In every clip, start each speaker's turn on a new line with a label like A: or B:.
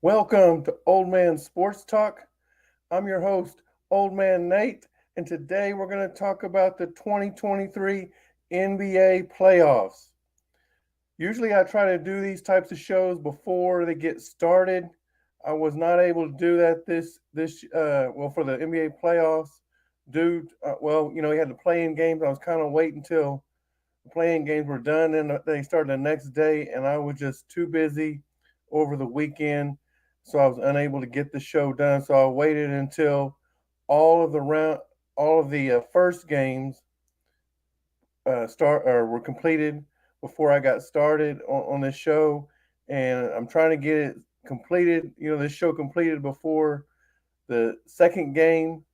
A: Welcome to Old Man Sports Talk. I'm your host, Old Man Nate, and today we're going to talk about the 2023 NBA playoffs. Usually, I try to do these types of shows before they get started. I was not able to do that for the NBA playoffs. We had the playing games. I was kind of waiting until the playing games were done, and they started the next day, and I was just too busy over the weekend, so I was unable to get the show done. So I waited until all of the round, all of the first games start or were completed before I got started on this show, and I'm trying to get it completed. This show completed before the second game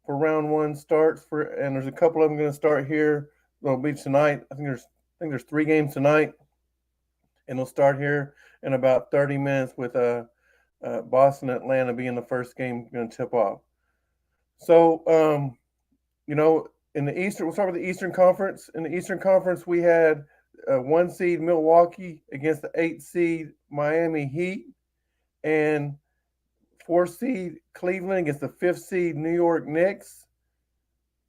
A: for round one starts. And there's a couple of them going to start here. They'll be tonight. I think there's three games tonight, and they'll start here in about 30 minutes with Boston Atlanta being the first game going to tip off. So in the Eastern, we'll start with the Eastern Conference. In the Eastern Conference, we had one seed Milwaukee against the eight seed Miami Heat, and four seed Cleveland against the fifth seed New York Knicks.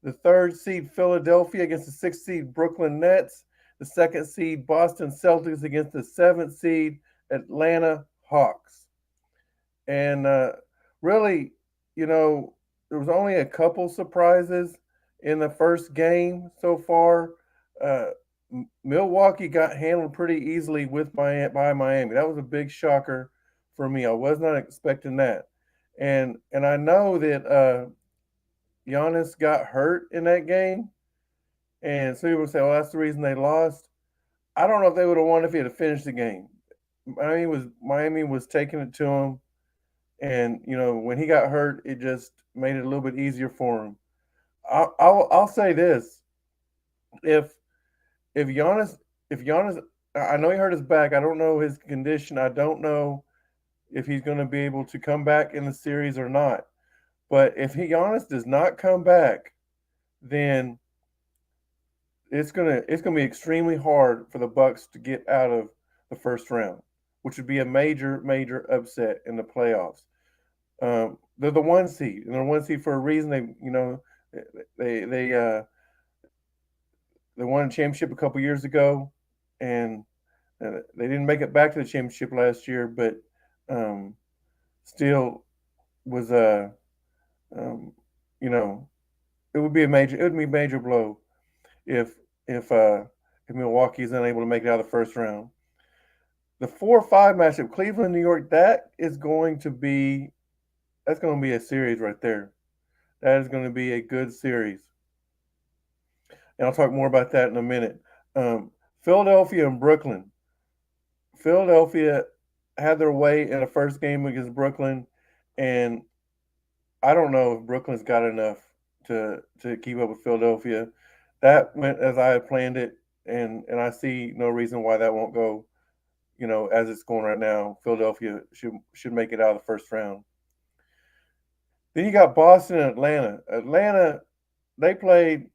A: The third seed Philadelphia against the sixth seed Brooklyn Nets. The second seed Boston Celtics against the seventh seed Atlanta Hawks. And really, you know, there was only a couple surprises in the first game so far. Uh, Milwaukee got handled pretty easily by Miami. That was a big shocker for me. I was not expecting that, and I know that Giannis got hurt in that game, and some people say, "Well, that's the reason they lost." I don't know if they would have won if he had finished the game. Miami was taking it to him, and when he got hurt, it just made it a little bit easier for him. I'll say this: if if Giannis if Giannis, I know he hurt his back. I don't know his condition. I don't know if he's going to be able to come back in the series or not. But if Giannis does not come back, then it's gonna be extremely hard for the Bucks to get out of the first round, which would be a major upset in the playoffs. They're the one seed, and they're one seed for a reason. They they uh, they won a championship a couple years ago, and they didn't make it back to the championship last year, but um, still was um, you know it would be a major blow if if uh, if Milwaukee is unable to make it out of the first round. The 4-5 matchup, Cleveland, New York, that's going to be a series right there. That is going to be a good series, and I'll talk more about that in a minute. Um, Philadelphia and Brooklyn. Philadelphia had their way in the first game against Brooklyn, and I don't know if Brooklyn's got enough to keep up with Philadelphia. That went as I had planned it, and I see no reason why that won't go. As it's going right now, Philadelphia should make it out of the first round. Then you got Boston and Atlanta. Atlanta, they played,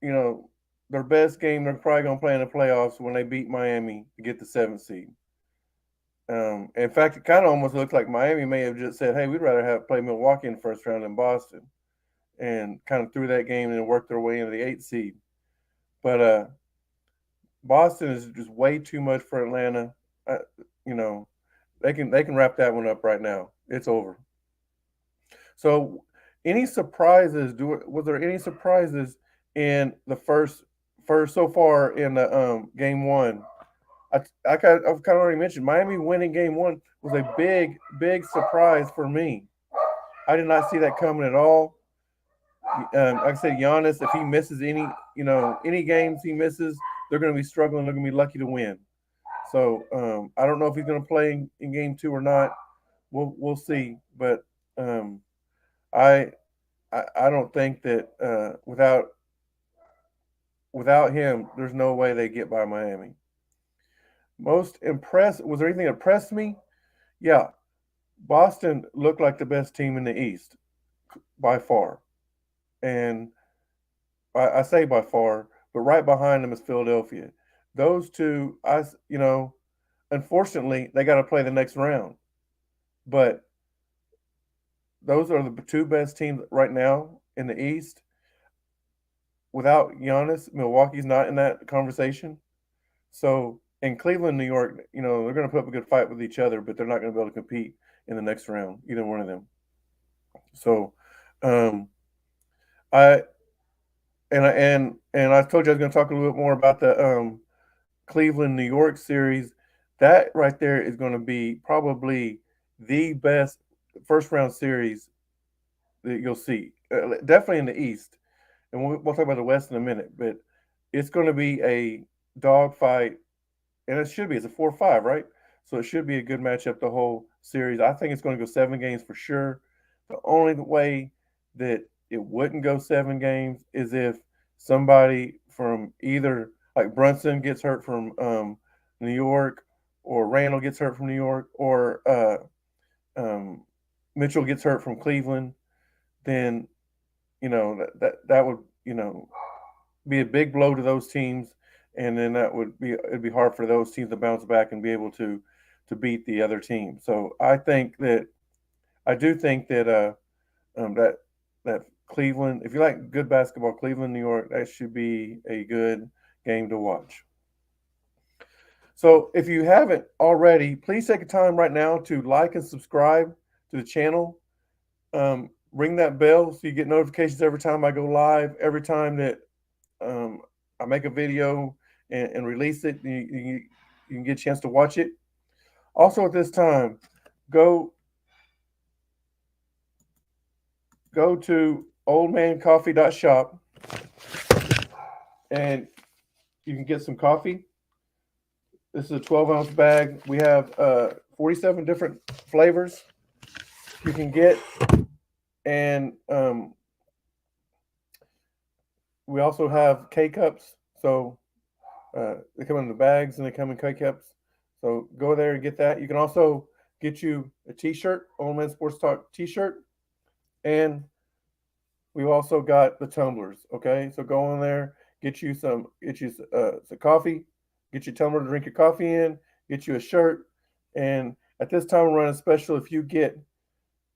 A: you know, their best game they're probably going to play in the playoffs when they beat Miami to get the seventh seed. In fact, it kind of almost looks like Miami may have just said, "Hey, we'd rather have play Milwaukee in the first round than Boston," and kind of threw that game and worked their way into the eighth seed. But Boston is just way too much for Atlanta. Uh, you know, they can wrap that one up right now. It's over. So, any surprises? Was there any surprises in the first so far in the game one? I've kind of already mentioned Miami winning game one was a big surprise for me. I did not see that coming at all. Like I said, Giannis, if he misses any games he misses, they're going to be struggling. They're going to be lucky to win. So I don't know if he's going to play in game two or not. We'll see. But um, I, I don't think that without him, there's no way they get by Miami. Most impressed was there anything that impressed me? Yeah, Boston looked like the best team in the East by far, and I say by far, but right behind them is Philadelphia. Those two, unfortunately, they got to play the next round. but those are the two best teams right now in the East. Without Giannis, Milwaukee's not in that conversation. So in Cleveland, New York, they're going to put up a good fight with each other, but they're not going to be able to compete in the next round, either one of them. So, um, I and I told you I was going to talk a little bit more about the Cleveland New York series. That right there is going to be probably the best first round series that you'll see. Definitely in the East, and we'll talk about the West in a minute. But it's going to be a dogfight, and it should be. It's a 4-5, right? So it should be a good matchup the whole series. I think it's going to go 7 games for sure. The only way that it wouldn't go 7 games is if somebody from either like Brunson gets hurt from New York, or Randall gets hurt from New York, or um, Mitchell gets hurt from Cleveland. Then that would be a big blow to those teams, and then it'd be hard for those teams to bounce back and be able to beat the other team. So I do think that that Cleveland, if you like good basketball, Cleveland, New York, that should be a good game to watch. So if you haven't already, please take a time right now to like and subscribe to the channel. Ring that bell so you get notifications every time I go live, every time that I make a video and release it. You can get a chance to watch it. Also, at this time, go go to oldmancoffee.shop and you can get some coffee. This is a 12-ounce bag. We have 47 different flavors you can get, and we also have K cups. So they come in the bags and they come in K cups. So go there and get that. You can also get you a T-shirt, Old Man Sports Talk T-shirt, and we've also got the tumblers. Okay, so go in there, get you some coffee, get your tumbler to drink your coffee in, get you a shirt, and at this time we're running a special. If you get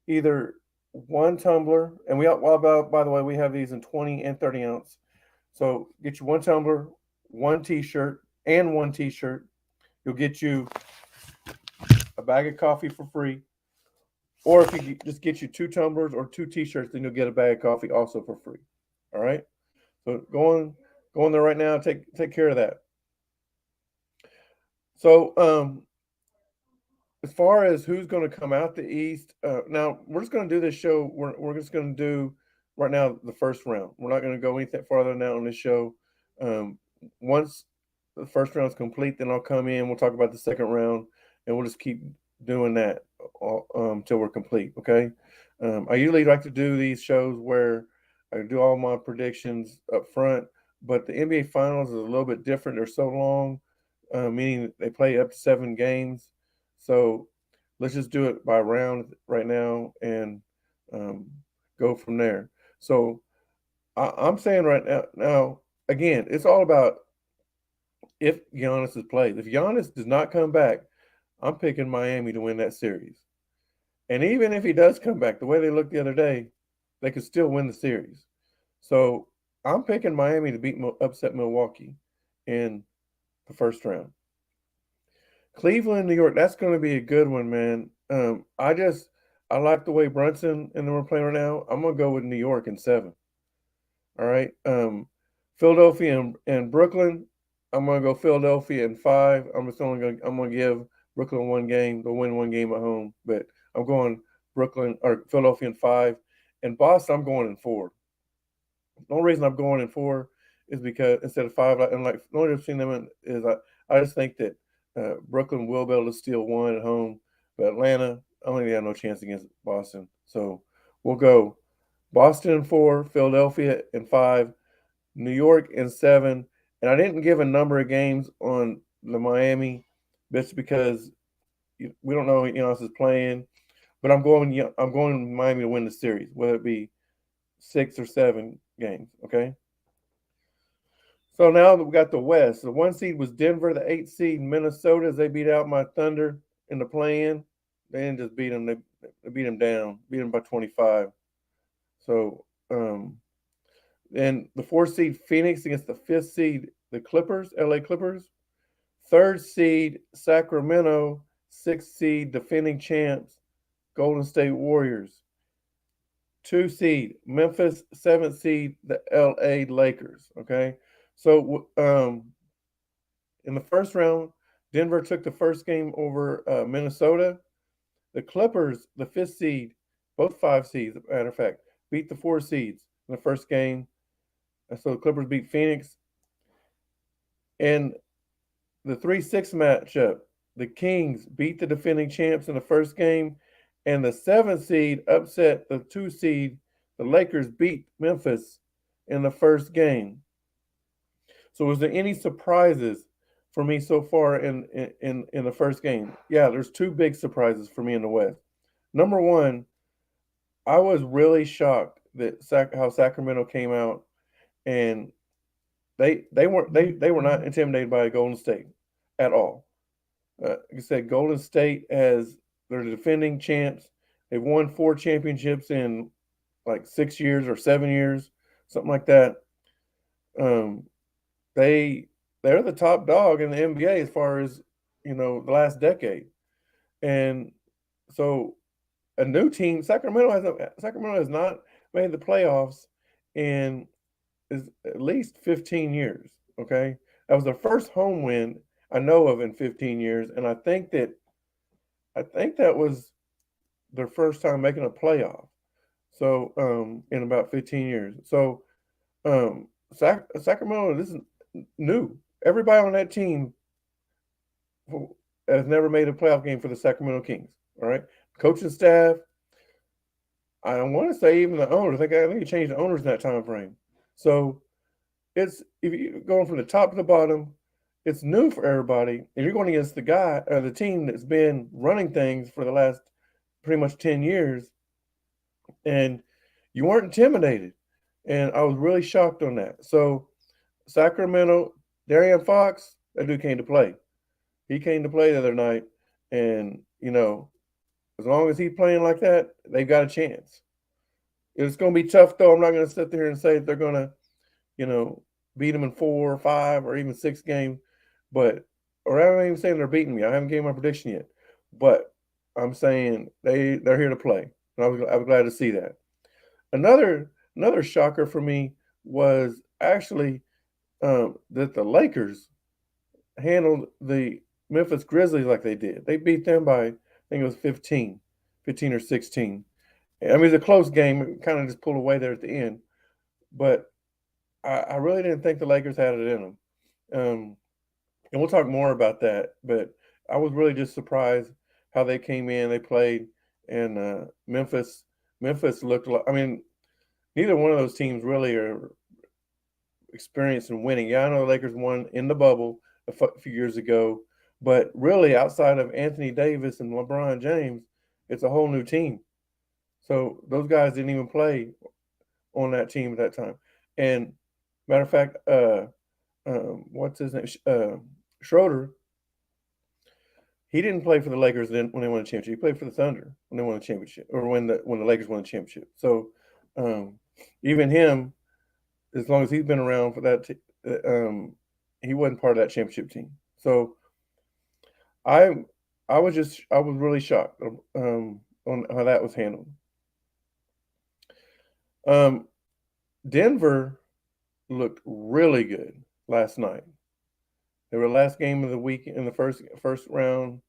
A: either one tumbler, and by the way, we have these in 20 and 30 ounce. So get you one tumbler, one T-shirt, and one T-shirt. You'll get you a bag of coffee for free. Or if you just get you two tumblers or two T-shirts, then you'll get a bag of coffee also for free. All right. So go in there right now. Take care of that. So as far as who's going to come out the East, now we're just going to do this show. We're just going to do right now the first round. We're not going to go anything farther than that on this show. Once the first round is complete, then I'll come in. We'll talk about the second round, and we'll just keep doing that till we're complete. Okay. I usually like to do these shows where I do all my predictions up front, but the NBA Finals is a little bit different. They're so long, meaning they play up to 7 games. So let's just do it by round right now and um, go from there. So I'm saying right now, again, it's all about if Giannis is played. If Giannis does not come back, I'm picking Miami to win that series. And even if he does come back, the way they looked the other day, they could still win the series. So I'm picking Miami to upset Milwaukee in the first round. Cleveland, New York, that's going to be a good one, man. I like the way Brunson and them are playing right now. I'm going to go with New York in 7. All right. Philadelphia and Brooklyn, I'm going to go Philadelphia in 5. I'm going to give Brooklyn 1 game. They'll win 1 game at home, but I'm going Brooklyn or Philadelphia in 5. And Boston, I'm going in 4. The only reason I'm going in 4 is because instead of 5, and like the only reason I've seen them is I just think that Brooklyn will be able to steal 1 at home, but Atlanta, I don't think they have no chance against Boston. So we'll go Boston in 4, Philadelphia in 5, New York in 7, and I didn't give a number of games on the Miami, just because we don't know Giannis is playing. But I'm going Miami to win the series, whether it be 6 or 7 games. Okay. So now that we got the West, the 1 seed was Denver, the 8 seed Minnesota as they beat out my Thunder in the play-in. They didn't just beat them; they beat them down, beat them by 25. So, and the 4th seed Phoenix against the 5th seed the Clippers, LA Clippers. 3rd seed Sacramento, 6th seed defending champs Golden State Warriors. 2 seed Memphis, 7th seed the LA Lakers. Okay, so in the first round, Denver took the first game over Minnesota. The Clippers, the 5th seed, both 5 seeds, as a matter of fact, beat the 4 seeds in the first game. And so the Clippers beat Phoenix. And the 3-6 matchup, the Kings beat the defending champs in the first game. And the 7th seed upset the 2 seed. The Lakers beat Memphis in the first game. So was there any surprises for me so far in the first game? Yeah, there's 2 big surprises for me in the West. Number one, I was really shocked that how Sacramento came out and they were not intimidated by Golden State at all. Like I said, Golden State has they're the defending champs. They've won 4 championships in like 6 years or 7 years, something like that. Um, they they're the top dog in the NBA as far as the last decade, and so a new team. Sacramento has not made the playoffs in is at least 15 years. Okay, that was the first home win I know of in 15 years, and I think that was their first time making a playoff. So in about 15 years. So Sacramento, this is new. Everybody on that team has never made a playoff game for the Sacramento Kings. All right, coaching staff. I want to say even the owners. I think you changed the owners in that time frame. So it's if you're going from the top to the bottom, it's new for everybody, and you're going against the team that's been running things for the last pretty much 10 years, and you weren't intimidated, and I was really shocked on that. So Sacramento, Darian Fox, that dude came to play. He came to play the other night, and as long as he's playing like that, they've got a chance. It's going to be tough, though. I'm not going to sit there and say they're going to, you know, beat them in 4 or 5 or even 6 games, but or I'm not even saying they're beating me. I haven't given my prediction yet, but I'm saying they're here to play. And I was glad to see that. Another shocker for me was actually that the Lakers handled the Memphis Grizzlies like they did. They beat them by I think it was 15 or 16. I mean, it's a close game. It kind of just pulled away there at the end, but I really didn't think the Lakers had it in them. And we'll talk more about that. But I was really just surprised how they came in. They played, and Memphis looked like. I mean, neither one of those teams really are experienced in winning. Yeah, I know the Lakers won in the bubble a few years ago, but really outside of Anthony Davis and LeBron James, it's a whole new team. So those guys didn't even play on that team at that time. And matter of fact, what's his name? Schroeder. He didn't play for the Lakers then when they won the championship. He played for the Thunder when they won the championship, or when the Lakers won the championship. So even him, as long as he's been around for that, he wasn't part of that championship team. So I I was really shocked on how that was handled. Um, Denver looked really good last night. They were the last game of the week in the first round,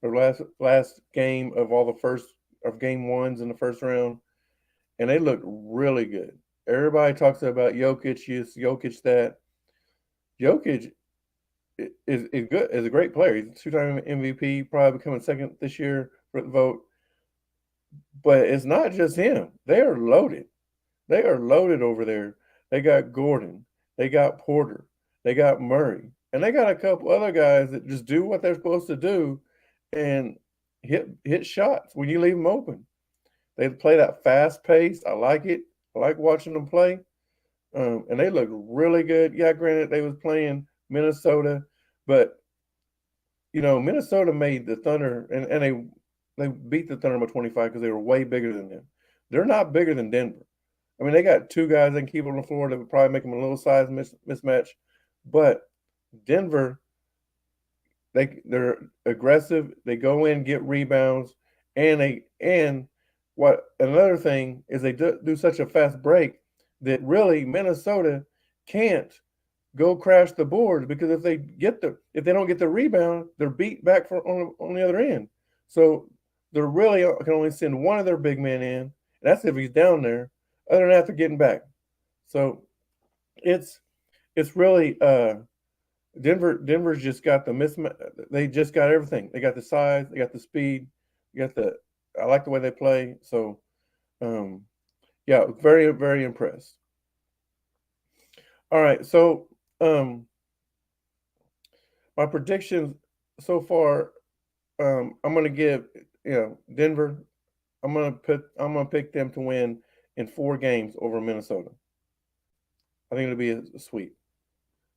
A: or last game of all the first of game ones in the first round, and they looked really good. Everybody talks about Jokic, this, Jokic, that. Jokic is good, is a great player. He's a two-time MVP, probably becoming second this year for the vote. But it's not just him. They are loaded. They are loaded over there. They got Gordon. They got Porter. They got Murray. And they got a couple other guys that just do what they're supposed to do and hit shots when you leave them open. They play that fast pace. I like it. I like watching them play. And they look really good. Yeah, granted, they was playing Minnesota, but Minnesota made the Thunder, and they They beat the Thunder by 25 because they were way bigger than them. They're not bigger than Denver. I mean, they got two guys they can keep on the floor that would probably make them a little size mismatch, but Denver, they're aggressive. They go in, get rebounds, and what another thing is they do such a fast break that really Minnesota can't go crash the boards because if they don't get the rebound, they're beat back on the other end. So they really can only send one of their big men in. And that's if he's down there. Other than that, they're getting back. So it's really Denver's just got the mismatch. They just got everything. They got the size. They got the speed. You got the. I like the way they play. So, yeah, very very impressed. All right, so my predictions so far. I'm gonna give Denver. I'm gonna pick them to win in 4 games over Minnesota. I think it'll be a sweep.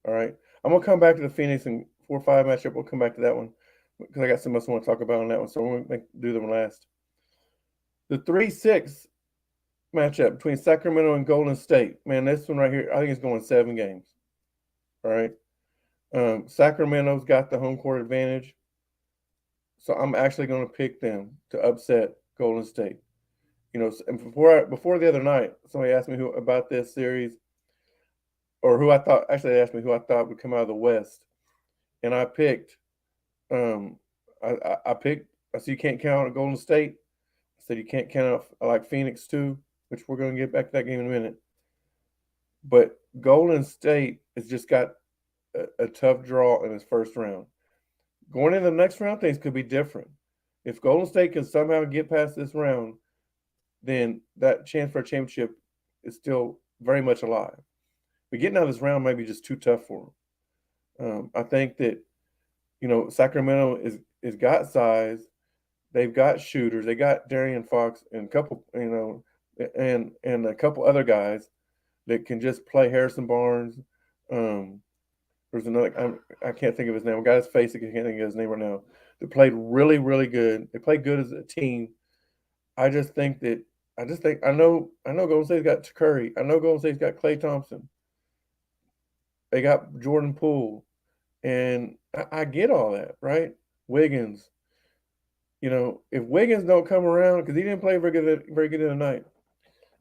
A: All right. I'm gonna come back to the Phoenix and 4-5 matchup. We'll come back to that one because I got so much I want to talk about on that one. So we're gonna do them last. The 3-6 matchup between Sacramento and Golden State. Man, this one right here, I think it's going 7 games. All right. Sacramento's got the home court advantage, so I'm actually going to pick them to upset Golden State. And before the other night, somebody asked me about this series, or who I thought. Actually, they asked me who I thought would come out of the West, and I picked. I picked. I said you can't count on Golden State. I said you can't count out. I like Phoenix too, which we're going to get back to that game in a minute. But Golden State has just got a tough draw in its first round. Going into the next round, things could be different. If Golden State can somehow get past this round, then that chance for a championship is still very much alive. But getting out of this round might be just too tough for them. I think that Sacramento is got size. They've got shooters. They got Darian Fox and a couple and a couple other guys that can just play. Harrison Barnes. There's another. I can't think of his name. A guy's face. I can't think of his name right now. They played really, really good. They played good as a team. I just think I know Golden State's got Curry. I know Golden State's got Klay Thompson. They got Jordan Poole, and I get all that, right? Wiggins. If Wiggins don't come around because he didn't play very good tonight.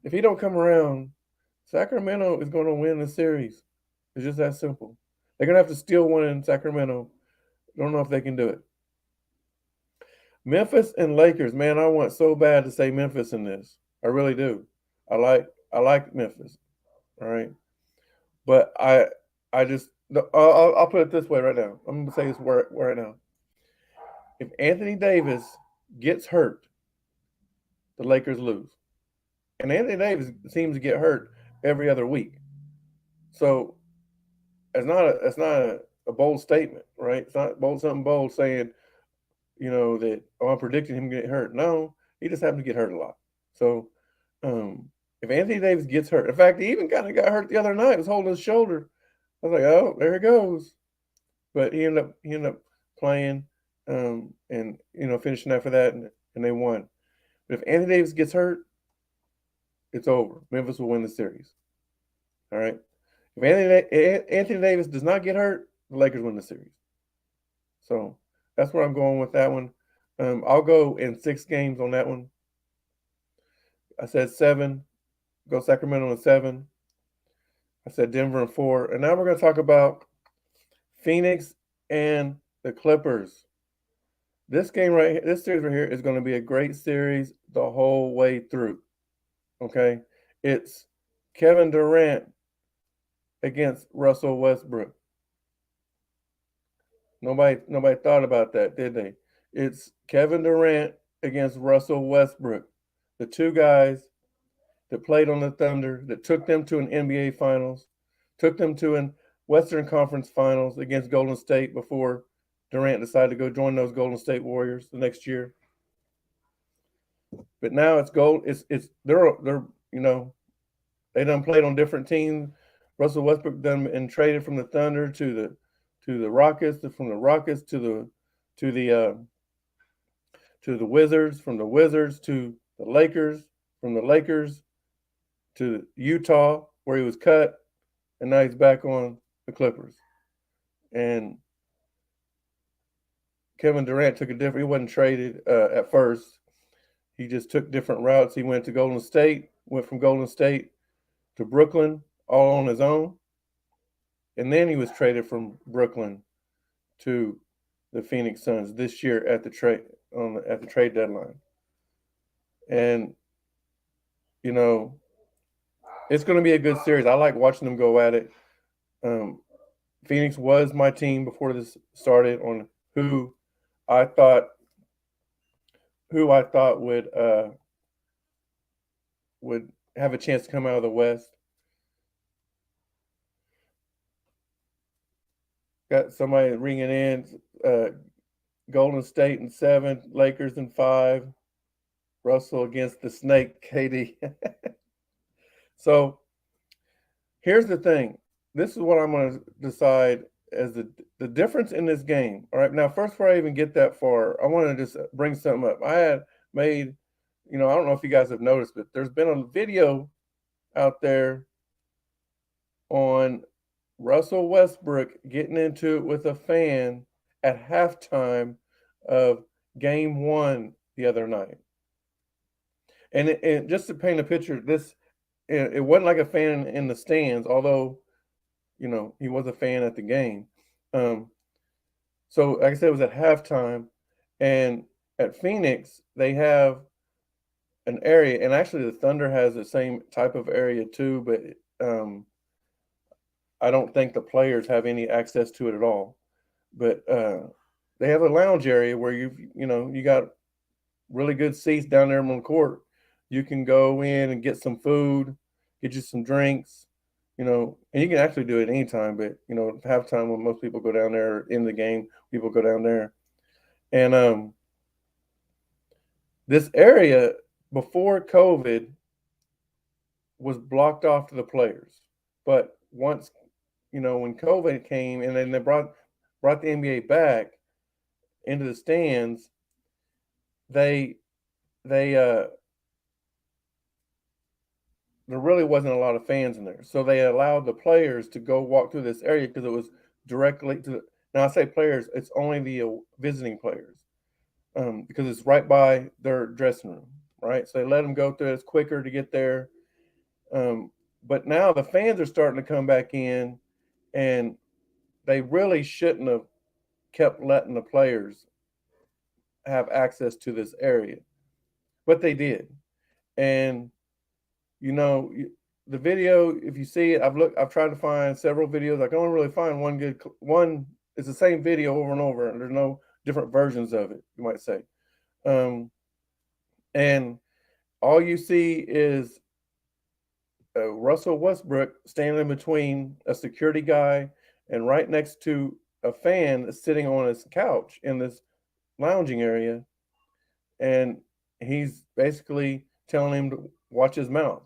A: If he don't come around, Sacramento is going to win the series. It's just that simple. They're going to have to steal one in Sacramento. Don't know if they can do it. Memphis and Lakers, man, I want so bad to say Memphis in this. I really do. I like Memphis. All right, but I'll put it this way right now. I'm going to say this right now. If Anthony Davis gets hurt, the Lakers lose. And Anthony Davis seems to get hurt every other week. So it's not a bold statement, right? It's not something bold saying, that I'm predicting him to get hurt. No, he just happens to get hurt a lot. So if Anthony Davis gets hurt, in fact, he even kind of got hurt the other night. He was holding his shoulder. I was like, oh, there he goes. But he ended up playing and finishing after that, and they won. But if Anthony Davis gets hurt, it's over. Memphis will win the series. All right. If Anthony Davis does not get hurt, the Lakers win the series. So that's where I'm going with that one. I'll go in 6 games on that one. I said 7. Go Sacramento in 7. I said Denver in 4. And now we're going to talk about Phoenix and the Clippers. This series right here is going to be a great series the whole way through. Okay? It's Kevin Durant against Russell Westbrook. Nobody thought about that, did they? It's Kevin Durant against Russell Westbrook. The two guys that played on the Thunder, that took them to an NBA Finals, took them to an Western Conference Finals against Golden State before Durant decided to go join those Golden State Warriors the next year. But now it's they're they done played on different teams. Russell Westbrook done and traded from the Thunder to the Rockets, from the Rockets to to the Wizards, from the Wizards to the Lakers, from the Lakers to Utah, where he was cut, and now he's back on the Clippers. And Kevin Durant took a different. He wasn't traded at first. He just took different routes. He went to Golden State, went from Golden State to Brooklyn, all on his own, and then he was traded from Brooklyn to the Phoenix Suns this year at the trade deadline. And you know, it's going to be a good series. I like watching them go at it. Phoenix was my team before this started on who I thought would have a chance to come out of the West. Got somebody ringing in. Golden State in 7, Lakers in 5. Russell against the Snake, KD. So here's the thing. This is what I'm going to decide as the difference in this game. All right. Now, first, before I even get that far, I want to just bring something up. I had made, I don't know if you guys have noticed, but there's been a video out there on Russell Westbrook getting into it with a fan at halftime of Game 1 the other night. And just to paint a picture, it wasn't like a fan in the stands, although, he was a fan at the game. So, like I said, it was at halftime. And at Phoenix, they have an area, and actually the Thunder has the same type of area too, but I don't think the players have any access to it at all. But they have a lounge area where you got really good seats down there on the court. You can go in and get some food, get you some drinks, and you can actually do it anytime. But halftime when most people go down there in the game, people go down there, and this area before COVID was blocked off to the players, but once when COVID came and then they brought the NBA back into the stands, there really wasn't a lot of fans in there. So they allowed the players to go walk through this area because it was directly to now I say players, it's only the visiting players because it's right by their dressing room, right? So they let them go through. It's quicker to get there. But now the fans are starting to come back in, and they really shouldn't have kept letting the players have access to this area, but they did. And the video, if you see it, I've tried to find several videos. I can only really find one. It's the same video over and over, and there's no different versions of it, you might say. And all you see is Russell Westbrook standing between a security guy and right next to a fan that's sitting on his couch in this lounging area. And he's basically telling him to watch his mouth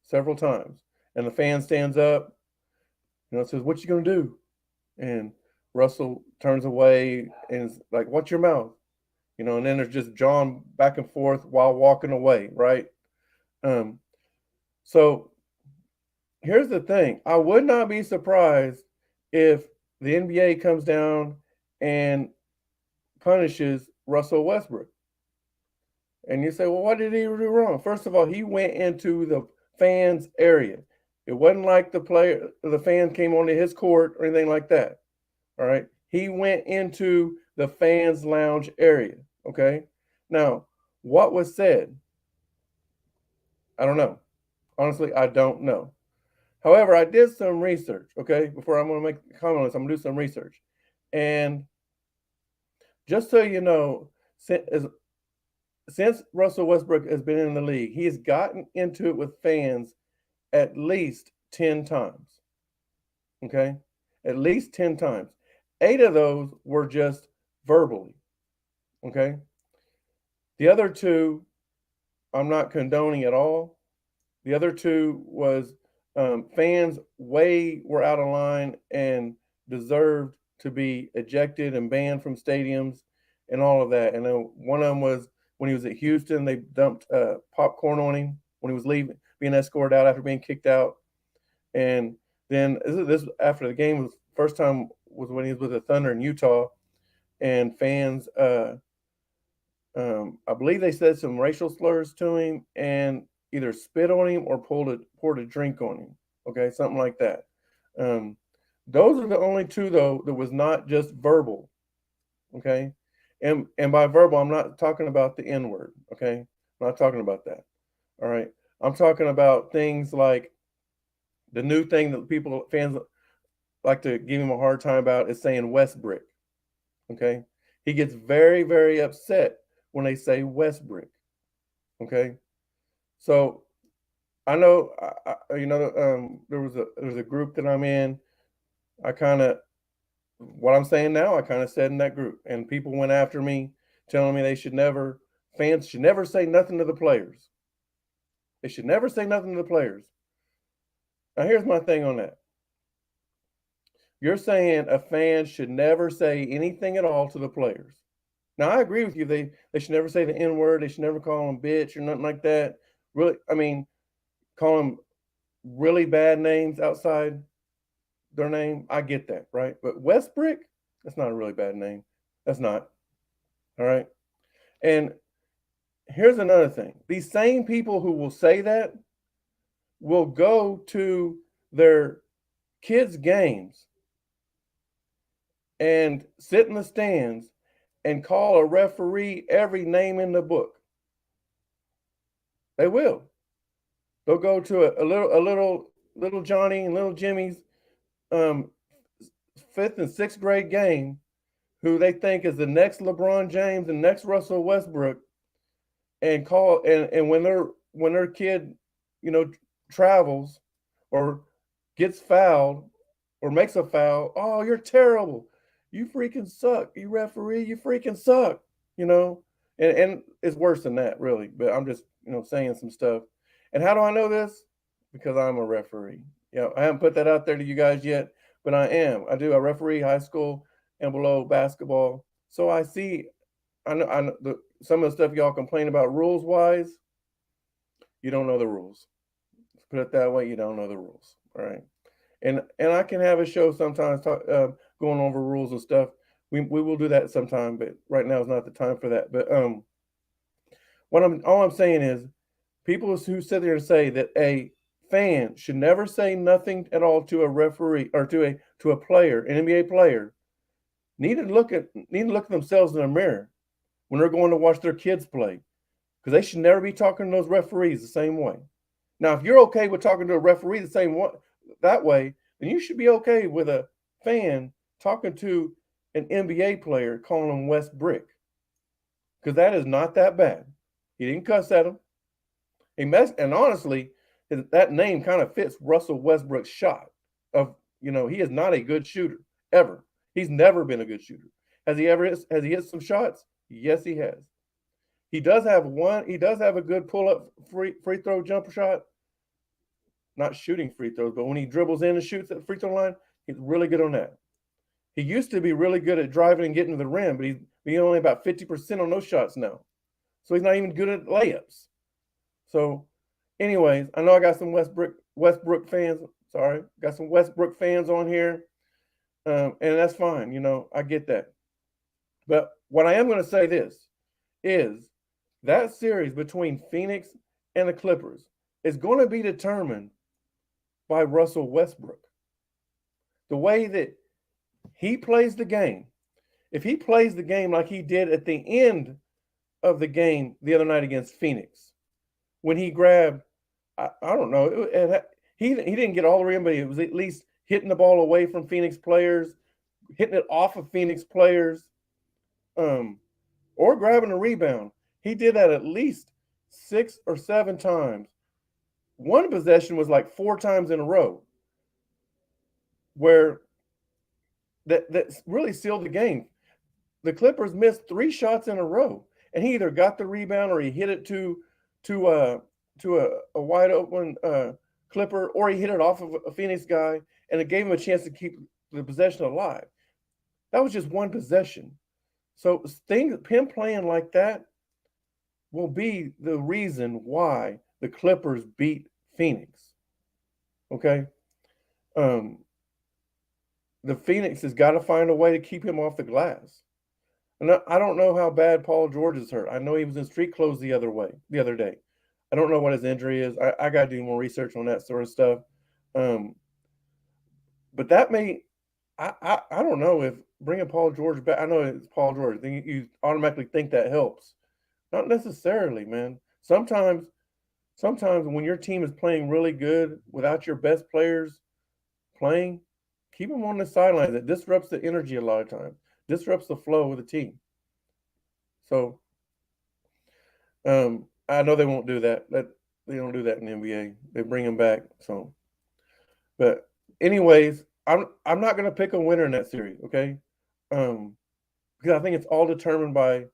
A: several times. And the fan stands up, says, "What you gonna do?" And Russell turns away and is like, "Watch your mouth." And then there's just John back and forth while walking away, right? So here's the thing. I would not be surprised if the NBA comes down and punishes Russell Westbrook. And you say, well, what did he do wrong? First of all, he went into the fans' area. It wasn't like the fan came onto his court or anything like that. All right. He went into the fans' lounge area. Okay. Now, what was said? I don't know. Honestly, I don't know. However, I did some research. Okay. Before I'm going to make a comment on this, I'm going to do some research. And just so you know, since Russell Westbrook has been in the league, he has gotten into it with fans at least 10 times. Okay? At least 10 times. 8 of those were just verbally. Okay? The other 2, I'm not condoning at all. The other 2 was fans were out of line and deserved to be ejected and banned from stadiums and all of that. And then one of them was when he was at Houston, they dumped popcorn on him when he was leaving, being escorted out after being kicked out. And then this after the game was first time was when he was with the Thunder in Utah, and fans, I believe they said some racial slurs to him and either spit on him or poured a drink on him. Okay, something like that. Um, those are the only two though that was not just verbal. Okay, and by verbal, I'm not talking about the N word. Okay, I'm not talking about that. All right, I'm talking about things like the new thing that people fans like to give him a hard time about is saying Westbrick. Okay, he gets very very upset when they say Westbrick. Okay, so I know there was a group that I'm in. I kind of what I'm saying now, I kind of said in that group, and people went after me, telling me fans should never say nothing to the players. They should never say nothing to the players. Now, here's my thing on that. You're saying a fan should never say anything at all to the players. Now, I agree with you. They should never say the N word. They should never call them bitch or nothing like that. Really, I mean, call them really bad names outside their name. I get that, right? But Westbrick, that's not a really bad name. That's not. All right. And here's another thing. These same people who will say that will go to their kids' games and sit in the stands and call a referee every name in the book. They will. They'll go to a little Johnny and little Jimmy's fifth and sixth grade game, who they think is the next LeBron James and next Russell Westbrook, and call and when their kid, travels or gets fouled or makes a foul, oh, you're terrible. You freaking suck. You referee, you freaking suck, you know? And it's worse than that, really. But I'm just, saying some stuff. And how do I know this? Because I'm a referee. I haven't put that out there to you guys yet, but I am. I do. I referee high school and below basketball. So I know some of the stuff y'all complain about rules wise, you don't know the rules. Let's put it that way. You don't know the rules. All right. And I can have a show sometimes going over rules and stuff. We will do that sometime, but right now is not the time for that. But all I'm saying is, people who sit there and say that a fan should never say nothing at all to a referee or to a player, an NBA player, need to look at themselves in the mirror when they're going to watch their kids play, because they should never be talking to those referees the same way. Now, if you're okay with talking to a referee the same way, that way, then you should be okay with a fan talking to an NBA player calling him West Brick, because that is not that bad. He didn't cuss at him. And honestly, that name kind of fits Russell Westbrook's shot of, he is not a good shooter ever. He's never been a good shooter. Has he hit some shots? Yes, he has. He does have a good pull-up free throw jumper shot. Not shooting free throws, but when he dribbles in and shoots at the free throw line, he's really good on that. He used to be really good at driving and getting to the rim, but he's only about 50% on those shots now. So he's not even good at layups. So, anyways, I know I got some Westbrook fans. Sorry, got some Westbrook fans on here, and that's fine. I get that. But what I am going to say this is that series between Phoenix and the Clippers is going to be determined by Russell Westbrook. The way that he plays the game. If he plays the game like he did at the end of the game the other night against Phoenix, when he grabbed, I don't know, he didn't get all the way in, but he was at least hitting the ball away from Phoenix players, hitting it off of Phoenix players, or grabbing a rebound. He did that at least 6 or 7 times. One possession was like 4 times in a row, where that really sealed the game. The Clippers missed 3 shots in a row, and he either got the rebound or he hit it to a wide open Clipper, or he hit it off of a Phoenix guy, and it gave him a chance to keep the possession alive. That was just one possession. So him playing like that will be the reason why the Clippers beat Phoenix. Okay, um, the Phoenix has got to find a way to keep him off the glass. And I don't know how bad Paul George is hurt. I know he was in street clothes the other day. I don't know what his injury is. I got to do more research on that sort of stuff. Um, but that may, I don't know if bringing Paul George back. I know it's Paul George. Then you automatically think that helps. Not necessarily, man. Sometimes when your team is playing really good without your best players playing, keep them on the sidelines. It disrupts the energy a lot of times, disrupts the flow of the team. So I know they won't do that. That they don't do that in the NBA. They bring them back. So, but anyways, I'm not going to pick a winner in that series. Okay, because I think it's all determined by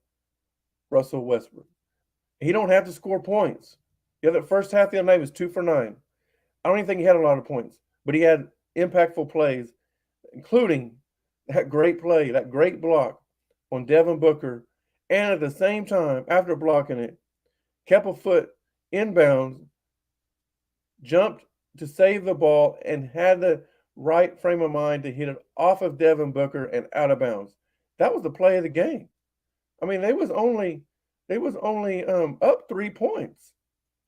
A: Russell Westbrook. He don't have to score points. The other first half of the other night was 2 for 9. I don't even think he had a lot of points, but he had impactful plays, including that great play, that great block on Devin Booker, and at the same time, after blocking it, kept a foot inbounds, jumped to save the ball, and had the right frame of mind to hit it off of Devin Booker and out of bounds. That was the play of the game. I mean, they was only up 3 points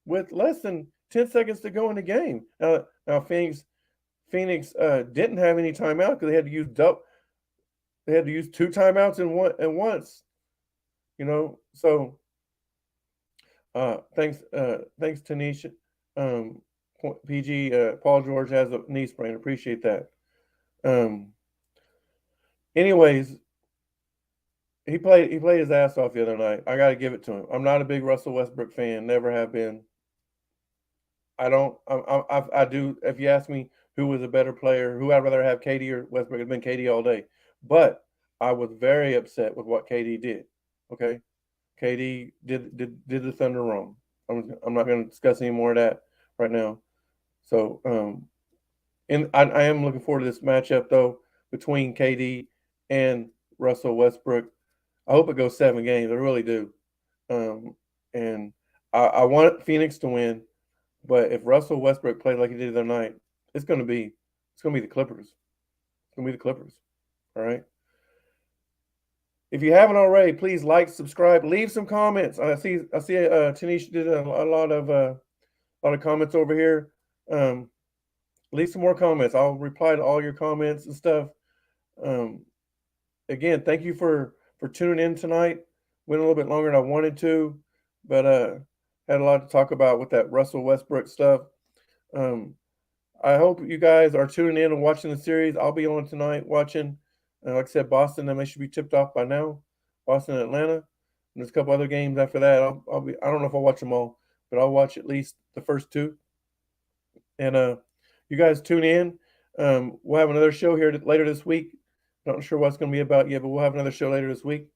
A: with less than 10 seconds to go in the game. Now Phoenix didn't have any timeout because they had to use They had to use 2 timeouts in one at once. So thanks Tanisha. Um, PG Paul George has a knee sprain. Appreciate that. Um, anyways, he played his ass off the other night. I got to give it to him. I'm not a big Russell Westbrook fan. Never have been. I don't. I do. If you ask me who was a better player, who I'd rather have, KD or Westbrook, it'd been KD all day. But I was very upset with what KD did. Okay, KD did the Thunder wrong. I'm not going to discuss any more of that right now. So, and I am looking forward to this matchup though between KD and Russell Westbrook. I hope it goes 7 games. I really do. And I want Phoenix to win, but if Russell Westbrook plays like he did the other night, it's gonna be the Clippers. It's gonna be the Clippers. All right. If you haven't already, please like, subscribe, leave some comments. I see. Tanisha did a lot of comments over here. Leave some more comments. I'll reply to all your comments and stuff. Um, Again, thank you for tuning in tonight. Went a little bit longer than I wanted to, but had a lot to talk about with that Russell Westbrook stuff. Um, I hope you guys are tuning in and watching the series. I'll be on tonight watching. Like I said, Boston. They should be tipped off by now. Boston, Atlanta. And there's a couple other games after that. I'll be. I don't know if I'll watch them all, but I'll watch at least the first two. And you guys tune in. We'll have another show here later this week. Not sure what it's going to be about yet, but we'll have another show later this week.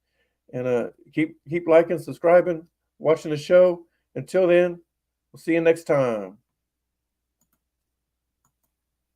A: And keep liking, subscribing, watching the show. Until then, we'll see you next time.